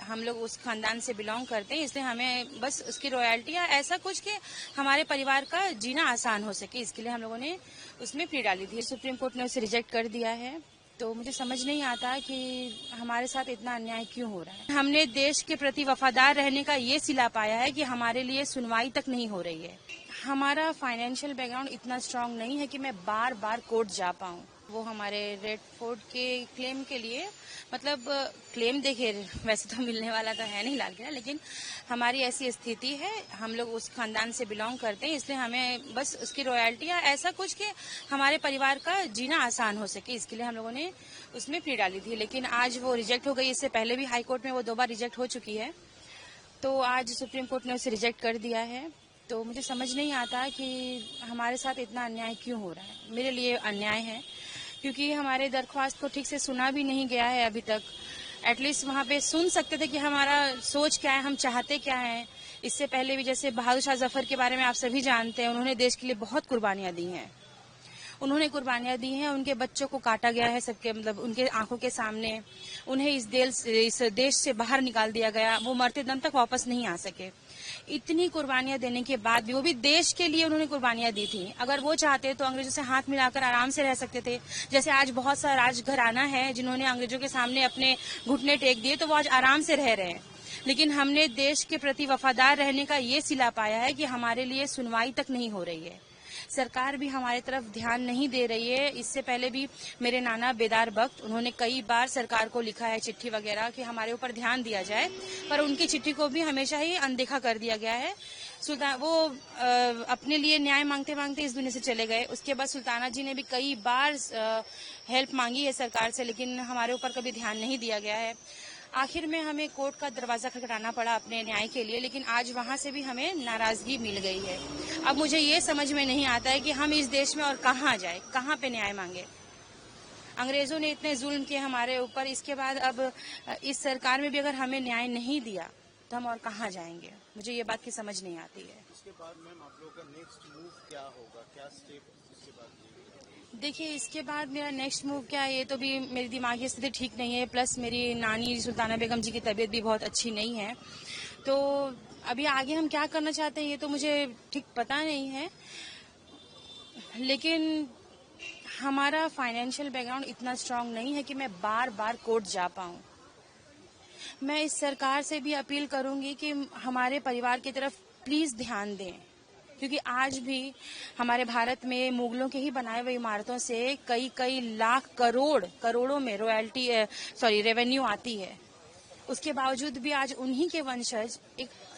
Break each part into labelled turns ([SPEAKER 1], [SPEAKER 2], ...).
[SPEAKER 1] हम लोग उस खानदान से बिलोंग करते हैं, इसलिए हमें बस उसकी रॉयल्टी या ऐसा कुछ कि हमारे परिवार का जीना आसान हो सके, इसके लिए हम लोगों ने उसमें प्ली डाली थी। सुप्रीम कोर्ट ने उसे रिजेक्ट कर दिया है। तो मुझे समझ नहीं आता कि हमारे साथ इतना अन्याय क्यों हो रहा है। हमने देश के प्रति वफादार रहने का ये सिला पाया है कि हमारे लिए सुनवाई तक नहीं हो रही है। हमारा फाइनेंशियल बैकग्राउंड इतना स्ट्रांग नहीं है कि मैं बार बार कोर्ट जा पाऊं। वो हमारे रेड फोर्ट के क्लेम के लिए, मतलब क्लेम देखिए वैसे तो मिलने वाला तो है नहीं लाल किला, लेकिन हमारी ऐसी स्थिति है, हम लोग उस खानदान से बिलोंग करते हैं, इसलिए हमें बस उसकी रॉयल्टी या ऐसा कुछ कि हमारे परिवार का जीना आसान हो सके, इसके लिए हम लोगों ने उसमें प्ली डाली थी। लेकिन आज वो रिजेक्ट हो गई। इससे पहले भी हाई कोर्ट में वो 2 बार रिजेक्ट हो चुकी है, तो आज सुप्रीम कोर्ट ने उसे रिजेक्ट कर दिया है। तो मुझे समझ नहीं आता कि हमारे साथ इतना अन्याय क्यों हो रहा है। मेरे लिए अन्याय है क्योंकि हमारे दरख्वास्त को ठीक से सुना भी नहीं गया है अभी तक। एटलीस्ट वहाँ पे सुन सकते थे कि हमारा सोच क्या है, हम चाहते क्या हैं। इससे पहले भी जैसे बहादुर शाह जफर के बारे में आप सभी जानते हैं, उन्होंने देश के लिए बहुत कुर्बानियां दी हैं। उन्होंने कुर्बानियां दी हैं, उनके बच्चों को काटा गया है सबके, मतलब उनके आंखों के सामने। उन्हें इस देश से बाहर निकाल दिया गया, वो मरते दम तक वापस नहीं आ सके। इतनी कुर्बानियां देने के बाद भी, वो भी देश के लिए उन्होंने कुर्बानियां दी थी। अगर वो चाहते तो अंग्रेजों से हाथ मिलाकर आराम से रह सकते थे। जैसे आज बहुत सा राजघराना है जिन्होंने अंग्रेजों के सामने अपने घुटने टेक दिए, तो वो आज आराम से रह रहे हैं। लेकिन हमने देश के प्रति वफादार रहने का ये सिला पाया है कि हमारे लिए सुनवाई तक नहीं हो रही है। सरकार भी हमारी तरफ ध्यान नहीं दे रही है। इससे पहले भी मेरे नाना बेदार बख्त, उन्होंने कई बार सरकार को लिखा है चिट्ठी वगैरह कि हमारे ऊपर ध्यान दिया जाए, पर उनकी चिट्ठी को भी हमेशा ही अनदेखा कर दिया गया है। सुल्तान वो अपने लिए न्याय मांगते मांगते इस दुनिया से चले गए। उसके बाद सुल्ताना जी ने भी कई बार हेल्प मांगी है सरकार से, लेकिन हमारे ऊपर कभी ध्यान नहीं दिया गया है। आखिर में हमें कोर्ट का दरवाजा खटखटाना पड़ा अपने न्याय के लिए, लेकिन आज वहां से भी हमें नाराजगी मिल गई है। अब मुझे ये समझ में नहीं आता है कि हम इस देश में और कहाँ जाए, कहाँ पे न्याय मांगे। अंग्रेजों ने इतने जुल्म किए हमारे ऊपर, इसके बाद अब इस सरकार में भी अगर हमें न्याय नहीं दिया तो हम और कहाँ जाएंगे। मुझे ये बात की समझ नहीं आती है।
[SPEAKER 2] इसके बाद मैम आप लोगों का नेक्स्ट मूव क्या होगा, क्या स्टेप इसके बाद?
[SPEAKER 1] देखिए, इसके बाद मेरा नेक्स्ट मूव क्या है, ये तो भी मेरी दिमागी स्थिति ठीक नहीं है, प्लस मेरी नानी सुल्ताना बेगम जी की तबीयत भी बहुत अच्छी नहीं है। तो अभी आगे हम क्या करना चाहते हैं ये तो मुझे ठीक पता नहीं है, लेकिन हमारा फाइनेंशियल बैकग्राउंड इतना स्ट्रांग नहीं है कि मैं बार बार कोर्ट जा पाऊं। मैं इस सरकार से भी अपील करूंगी कि हमारे परिवार की तरफ प्लीज ध्यान दें, क्योंकि आज भी हमारे भारत में मुगलों के ही बनाए हुए इमारतों से कई लाख करोड़ों में रेवेन्यू आती है। उसके बावजूद भी आज उन्हीं के वंशज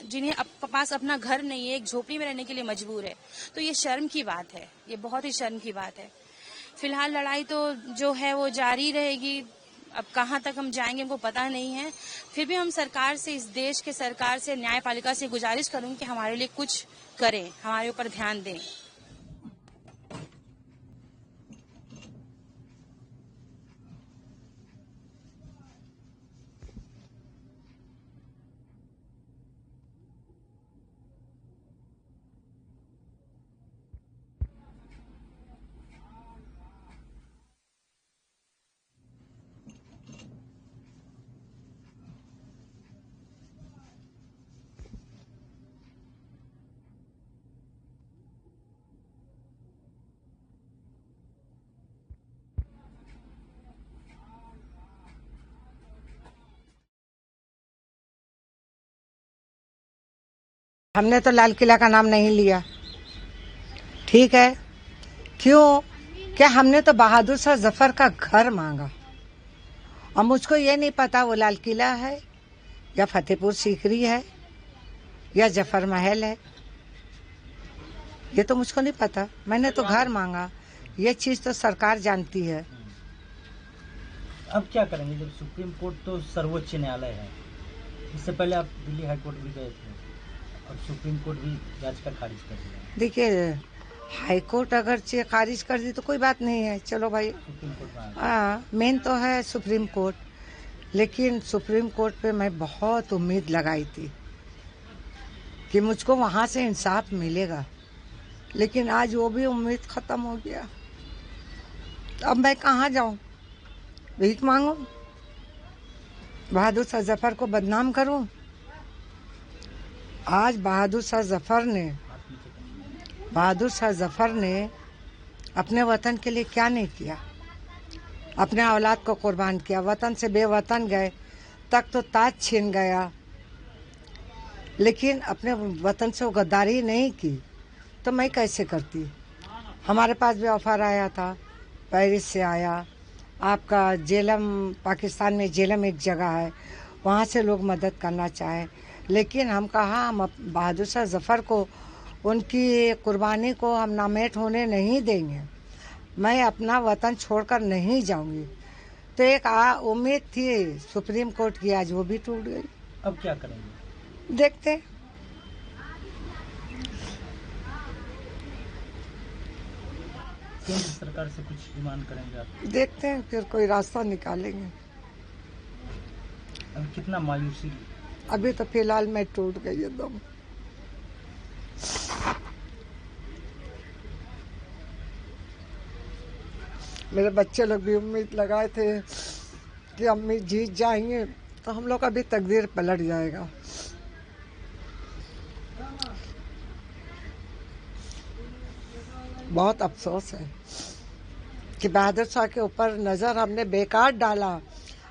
[SPEAKER 1] जिन्हें पास अपना घर नहीं है, एक झोपड़ी में रहने के लिए मजबूर है। तो ये शर्म की बात है, ये बहुत ही शर्म की बात है। फिलहाल लड़ाई तो जो है वो जारी रहेगी, अब कहाँ तक हम जाएंगे हमको पता नहीं है। फिर भी हम सरकार से, इस देश के सरकार से, न्यायपालिका से गुजारिश करूंगी कि हमारे लिए कुछ करें, हमारे ऊपर ध्यान दें।
[SPEAKER 3] हमने तो लाल किला का नाम नहीं लिया, ठीक है। क्यों? क्या हमने तो बहादुर शाह जफर का घर मांगा, और मुझको ये नहीं पता वो लाल किला है या फतेहपुर सीकरी है या जफर महल है, ये तो मुझको नहीं पता। मैंने तो घर मांगा, ये चीज तो सरकार जानती है।
[SPEAKER 4] अब क्या करेंगे जब सुप्रीम कोर्ट तो सर्वोच्च न्यायालय है? इससे पहले आप दिल्ली हाई कोर्ट भी गए थे और सुप्रीम कोर्ट भी याचिका खारिज कर दिया।
[SPEAKER 3] देखिए, हाई कोर्ट अगर खारिज कर दी तो कोई बात नहीं है, चलो भाई।
[SPEAKER 4] सुप्रीम कोर्ट में
[SPEAKER 3] हाँ, मेन तो है सुप्रीम कोर्ट, लेकिन सुप्रीम कोर्ट पे मैं बहुत उम्मीद लगाई थी कि मुझको वहां से इंसाफ मिलेगा, लेकिन आज वो भी उम्मीद खत्म हो गया। अब मैं कहाँ जाऊं? भीख मांगू? बहादुर शाह जफर को बदनाम करूं? आज बहादुर शाह जफर ने अपने वतन के लिए क्या नहीं किया? अपने औलाद को कुर्बान किया, वतन से बेवतन गए, तक तो ताज छीन गया, लेकिन अपने वतन से वो गद्दारी नहीं की। तो मैं कैसे करती? हमारे पास भी ऑफर आया था, पेरिस से आया, आपका जेलम, पाकिस्तान में जेलम एक जगह है, वहाँ से लोग मदद करना चाहे, लेकिन हम कहा हम बहादुर शाह जफर को, उनकी कुर्बानी को हम नामेट होने नहीं देंगे। मैं अपना वतन छोड़कर नहीं जाऊंगी। तो एक उम्मीद थी सुप्रीम कोर्ट की, आज वो भी टूट गई।
[SPEAKER 4] अब क्या करेंगे?
[SPEAKER 3] देखते हैं।
[SPEAKER 4] केंद्र सरकार से कुछ डिमांड करेंगे आप?
[SPEAKER 3] देखते हैं, फिर कोई रास्ता निकालेंगे।
[SPEAKER 4] अब कितना मायूसी?
[SPEAKER 3] अभी तो फिलहाल मैं टूट गई एकदम। मेरे बच्चे लोग भी उम्मीद लगाए थे कि अम्मी जीत जाएंगे, तो हम लोग का भी तकदीर पलट जाएगा। बहुत अफसोस है कि बहादुर शाह के ऊपर नजर हमने बेकार डाला,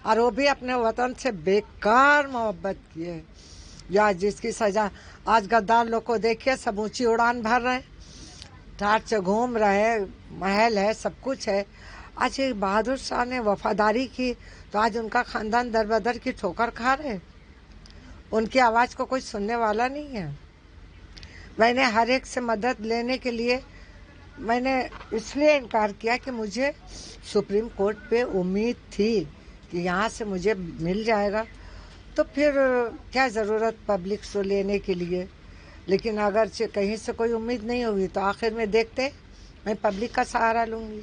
[SPEAKER 3] और वो भी अपने वतन से बेकार मोहब्बत किए। या जिसकी सजा आज गद्दार लोग को देखिए, सब ऊंची उड़ान भर रहे, ठाट से घूम रहे, महल है, सब कुछ है। आज एक बहादुर शाह ने वफादारी की, तो आज उनका खानदान दर बदर की ठोकर खा रहे। उनकी आवाज को कोई सुनने वाला नहीं है। मैंने हर एक से मदद लेने के लिए मैंने इसलिए इनकार किया कि मुझे सुप्रीम कोर्ट पे उम्मीद थी कि यहाँ से मुझे मिल जाएगा, तो फिर क्या ज़रूरत पब्लिक से लेने के लिए। लेकिन अगर कहीं से कोई उम्मीद नहीं होगी, तो आखिर में देखते मैं पब्लिक का सहारा लूँगी।